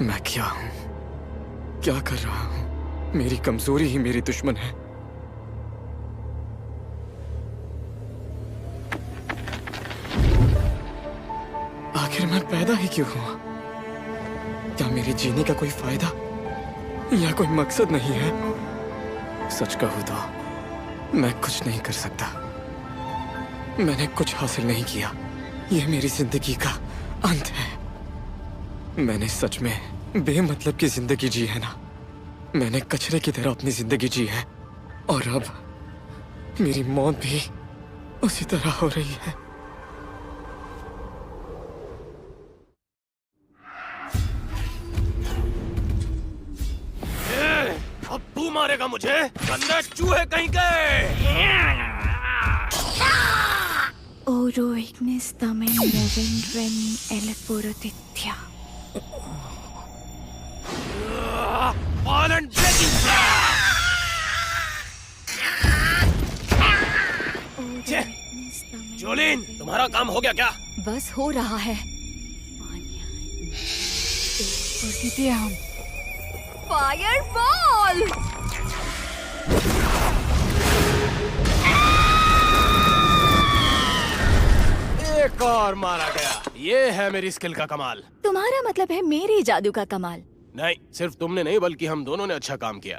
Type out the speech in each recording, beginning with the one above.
मैं क्या हूं, क्या कर रहा हूं? मेरी कमजोरी ही मेरी दुश्मन है। आखिर मैं पैदा ही क्यों हुआ? क्या मेरे जीने का कोई फायदा या कोई मकसद नहीं है? सच कहूं तो मैं कुछ नहीं कर सकता। मैंने कुछ हासिल नहीं किया। यह मेरी जिंदगी का अंत है। मैंने सच में बेमतलब की जिंदगी जी है ना। मैंने कचरे की तरह अपनी जिंदगी जी है और अब मेरी मौत भी उसी तरह हो रही है। अब तू मारेगा मुझे, गंदे चूहे कहीं के। Oro ignis tamen revendren eleporotithya. Violent breaking Jolin, तुम्हारा काम हो गया क्या? बस हो रहा है। Fire ball! एक और मारा गया। ये है मेरी स्किल का कमाल। तुम्हारा मतलब है मेरे जादू का कमाल? नहीं, सिर्फ तुमने नहीं बल्कि हम दोनों ने अच्छा काम किया।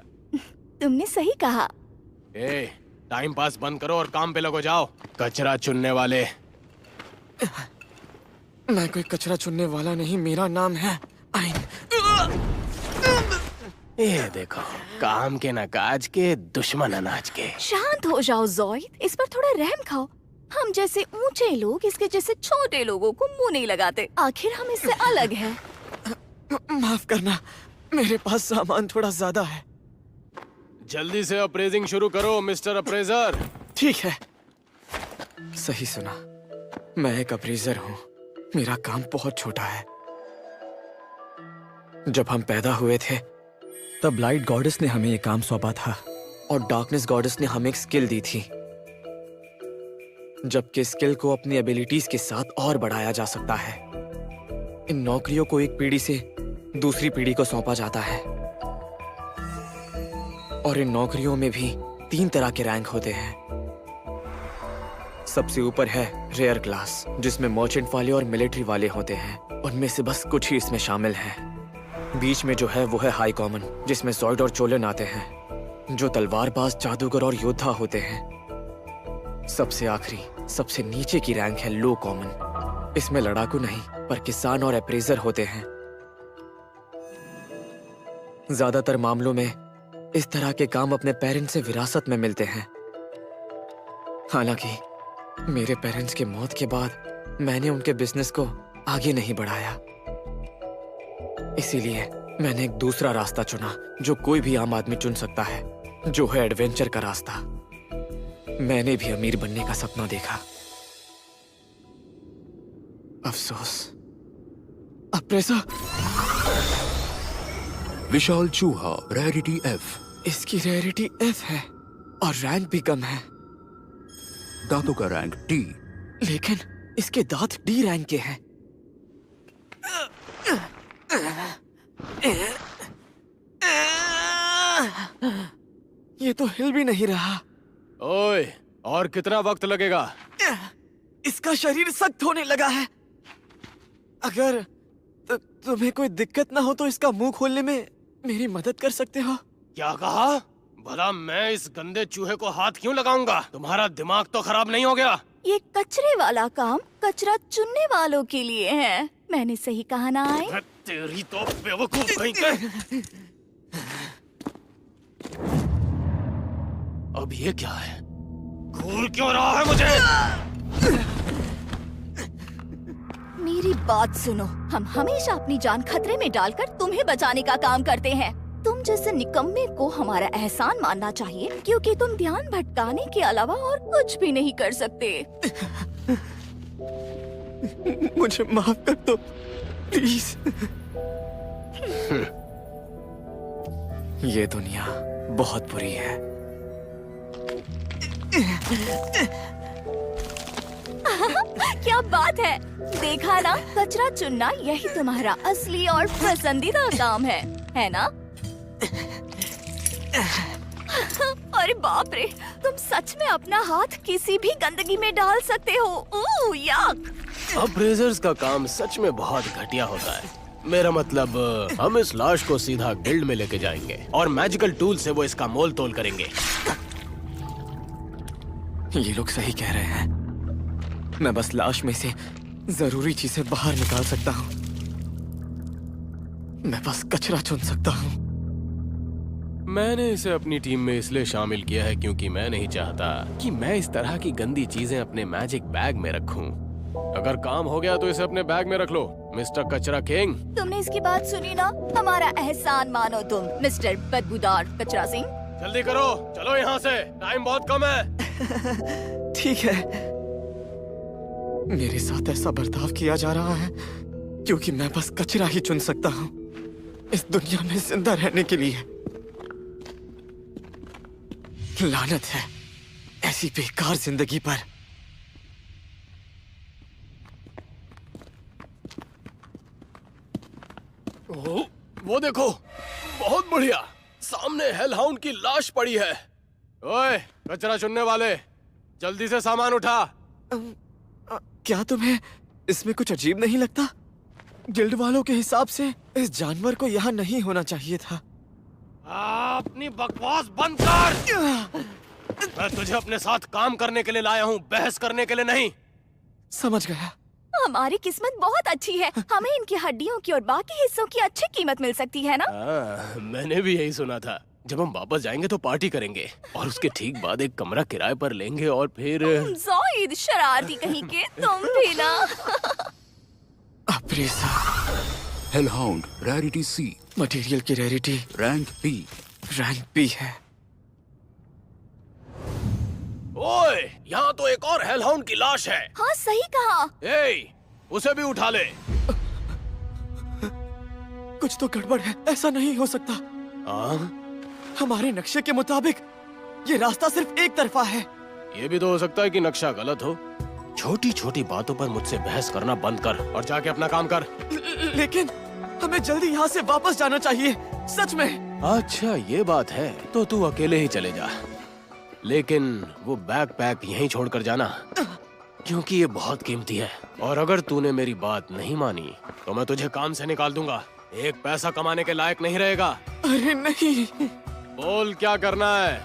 तुमने सही कहा। टाइम पास बंद करो और काम पे लगो जाओ, कचरा चुनने वाले। मैं कोई कचरा चुनने वाला नहीं। मेरा नाम है आइन। ये देखो, काम के न काज के, दुश्मन अनाज के। शांत हो जाओ ज़ोइद, इस पर थोड़ा रहम खाओ। हम जैसे ऊंचे लोग इसके जैसे छोटे लोगों को मुंह नहीं लगाते। आखिर हम इससे अलग हैं। माफ करना, मेरे पास सामान थोड़ा ज्यादा है। जल्दी से अप्रेजिंग शुरू करो मिस्टर अप्रेजर। ठीक है। सही सुना, मैं एक अप्रेजर हूँ। मेरा काम बहुत छोटा है। जब हम पैदा हुए थे तब लाइट गॉडेस ने हमें ये काम सौंपा था और डार्कनेस गॉडेस ने हमें एक स्किल दी थी, जबकि स्किल को अपनी एबिलिटीज के साथ और बढ़ाया जा सकता है। इन नौकरियों को एक पीढ़ी से दूसरी पीढ़ी को सौंपा जाता है और इन नौकरियों में भी 3 तरह के रैंक होते हैं। सबसे ऊपर है रेयर क्लास, जिसमें मर्चेंट वाले और मिलिट्री वाले होते हैं। उनमें से बस कुछ ही इसमें शामिल हैं। बीच में जो है वो है हाई कॉमन, जिसमें ज़ॉइड और चोलन आते हैं, जो तलवारबाज, जादूगर और योद्धा होते हैं। सबसे आखिरी, सबसे नीचे की रैंक है लो कॉमन। इसमें लड़ाकू नहीं पर किसान और अप्रेजर होते हैं। ज्यादातर मामलों में इस तरह के काम अपने पेरेंट्स से विरासत में मिलते हैं। हालांकि मेरे पेरेंट्स के मौत के बाद मैंने उनके बिजनेस को आगे नहीं बढ़ाया, इसीलिए मैंने एक दूसरा रास्ता चुना जो कोई भी आम आदमी चुन सकता है, जो है एडवेंचर का रास्ता। मैंने भी अमीर बनने का सपना देखा। अफसोस, अप्रेजर। विशाल चूहा, रैरिटी F। इसकी रैरिटी F है और रैंक भी कम है। दांतों का रैंक D। लेकिन इसके दांत D रैंक के हैं। ये तो हिल भी नहीं रहा। ओए, और कितना वक्त लगेगा? इसका शरीर सख्त होने लगा है। अगर तुम्हें कोई दिक्कत ना हो तो इसका मुंह खोलने में मेरी मदद कर सकते हो? क्या कहा? भला मैं इस गंदे चूहे को हाथ क्यों लगाऊंगा? तुम्हारा दिमाग तो खराब नहीं हो गया? ये कचरे वाला काम कचरा चुनने वालों के लिए है। मैंने सही कहा ना आए? तेरी तो बेवकूफ कहीं के। अब ये क्या है? घूर क्यों रहा है मुझे? मेरी बात सुनो, हम हमेशा अपनी जान खतरे में डालकर तुम्हें बचाने का काम करते हैं। तुम जैसे निकम्मे को हमारा एहसान मानना चाहिए, क्योंकि तुम ध्यान भटकाने के अलावा और कुछ भी नहीं कर सकते। मुझे माफ कर दो प्लीज। ये दुनिया बहुत बुरी है। क्या बात है, देखा ना, कचरा चुनना यही तुम्हारा असली और पसंदीदा काम है ना? अरे बाप रे, तुम सच में अपना हाथ किसी भी गंदगी में डाल सकते हो। याक। अप्रेजर्स का काम सच में बहुत घटिया होता है। मेरा मतलब हम इस लाश को सीधा गिल्ड में लेके जाएंगे और मैजिकल टूल से वो इसका मोल तोल करेंगे। ये लोग सही कह रहे हैं। मैं बस लाश में से जरूरी चीजें बाहर निकाल सकता हूँ। मैं बस कचरा चुन सकता हूँ। मैंने इसे अपनी टीम में इसलिए शामिल किया है क्योंकि मैं नहीं चाहता कि मैं इस तरह की गंदी चीजें अपने मैजिक बैग में रखूं। अगर काम हो गया तो इसे अपने बैग में रख लो, मिस्टर कचरा किंग। तुमने इसकी बात सुनी ना? हमारा एहसान मानो तुम, मिस्टर बदबूदार कचरा सिंह। जल्दी करो, चलो यहाँ से, टाइम बहुत कम है। ठीक है, मेरे साथ ऐसा बर्ताव किया जा रहा है क्योंकि मैं बस कचरा ही चुन सकता हूँ इस दुनिया में जिंदा रहने के लिए। लानत है ऐसी बेकार जिंदगी पर। ओह, वो देखो, बहुत बढ़िया, सामने हेलहाउंड की लाश पड़ी है। ओए, कचरा चुनने वाले, जल्दी से सामान उठा। क्या तुम्हें इसमें कुछ अजीब नहीं लगता? गिल्ड वालों के हिसाब से इस जानवर को यहाँ नहीं होना चाहिए था। अपनी बकवास बंद कर। मैं तुझे अपने साथ काम करने के लिए लाया हूँ, बहस करने के लिए नहीं। समझ गया। हमारी किस्मत बहुत अच्छी है, हमें इनकी हड्डियों की और बाकी हिस्सों की अच्छी कीमत मिल सकती है ना? मैंने भी यही सुना था। जब हम वापस जाएंगे तो पार्टी करेंगे और उसके ठीक बाद एक कमरा किराए पर लेंगे और फिर ज़ोइद, शरारती कहीं के, तुम भी ना। अप्रेजर। हेलहाउंड रैरिटी C, मटेरियल की rarity rank B। Rank B है। ओए, यहाँ तो एक और हेलहाउंड की लाश है। हाँ सही कहा। ए, उसे भी उठा ले। कुछ तो गड़बड़ है, ऐसा नहीं हो सकता। हमारे नक्शे के मुताबिक ये रास्ता सिर्फ एक तरफा है। ये भी तो हो सकता है कि नक्शा गलत हो। छोटी छोटी बातों पर मुझसे बहस करना बंद कर और जाके अपना काम कर। लेकिन हमें जल्दी यहाँ से वापस जाना चाहिए, सच में। अच्छा ये बात है, तो तू अकेले ही चले जा, लेकिन वो बैकपैक यहीं छोड़कर जाना क्योंकि ये बहुत कीमती है। और अगर तूने मेरी बात नहीं मानी तो मैं तुझे काम से निकाल दूंगा। एक पैसा कमाने के लायक नहीं रहेगा। अरे नहीं। बोल क्या करना है?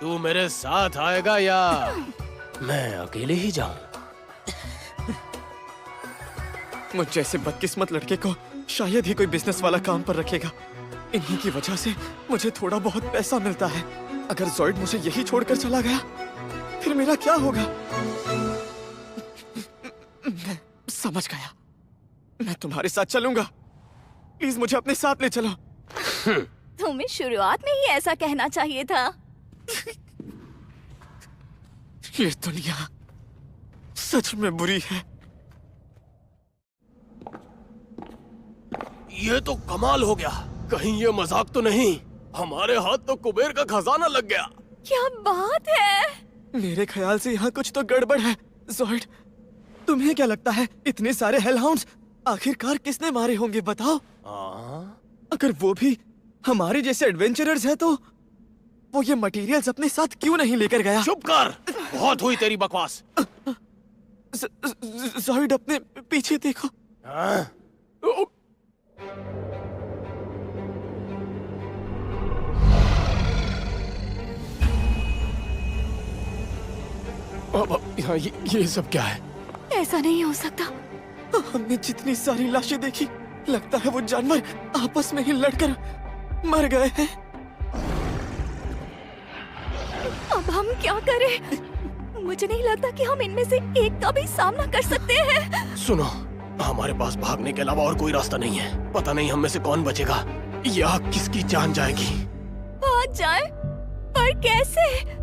तू मेरे साथ आएगा या मैं अकेले ही जाऊं? मुझ जैसे बदकिस्मत लड़के को शायद ही कोई बिजनेस वाला काम पर रखेगा। इन्हीं की वजह से मुझे थोड़ा बहुत पैसा मिलता है। अगर ज़ोइड मुझे यही छोड़कर चला गया फिर मेरा क्या होगा? मैं समझ गया, मैं तुम्हारे साथ चलूंगा। प्लीज मुझे अपने साथ ले चलो। तुम्हें शुरुआत में ही ऐसा कहना चाहिए था। ये दुनिया सच में बुरी है। ये तो कमाल हो गया, कहीं ये मजाक तो नहीं? हमारे हाथ तो कुबेर का खजाना लग गया। क्या बात है? मेरे ख्याल से यहाँ कुछ तो गड़बड़ है। ज़ोइड, तुम्हें क्या लगता है इतने सारे हेलहाउंड्स आखिरकार किसने मारे होंगे बताओ? अगर वो भी हमारे जैसे एडवेंचरर्स हैं तो वो ये मटेरियल्स अपने साथ क्यों नहीं लेकर गया? चुप कर, बहुत हुई तेरी बकवास। ज़ोइड अपने पीछे देखो। अब यहाँ ये सब क्या है? ऐसा नहीं हो सकता। हमने जितनी सारी लाशें देखी, लगता है वो जानवर आपस में ही लड़कर मर गए हैं। अब हम क्या करें? मुझे नहीं लगता कि हम इनमें से एक का भी सामना कर सकते हैं। सुनो, हमारे पास भागने के अलावा और कोई रास्ता नहीं है। पता नहीं हम में से कौन बचेगा या किसकी जान जाएगी। भाग जाए, पर कैसे?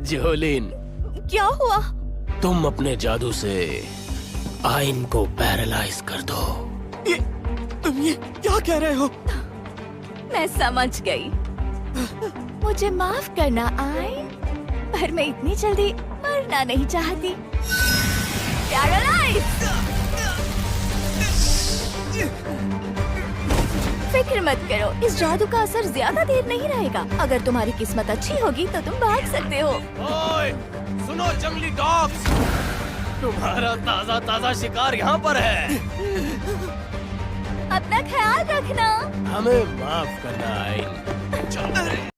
जोलिन, क्या हुआ? तुम अपने जादू से आइन को पैरालाइज कर दो। तुम ये क्या कह रहे हो? मैं समझ गई। मुझे माफ करना आइन, पर मैं इतनी जल्दी मर मरना नहीं चाहती। पैरालाइज। फिक्र मत करो, इस जादू का असर ज्यादा देर नहीं रहेगा। अगर तुम्हारी किस्मत अच्छी होगी तो तुम भाग सकते हो। ओए, सुनो जंगली डॉग्स, तुम्हारा ताजा ताजा शिकार यहाँ पर है। अपना ख्याल रखना। हमें माफ करना आइन। चलो।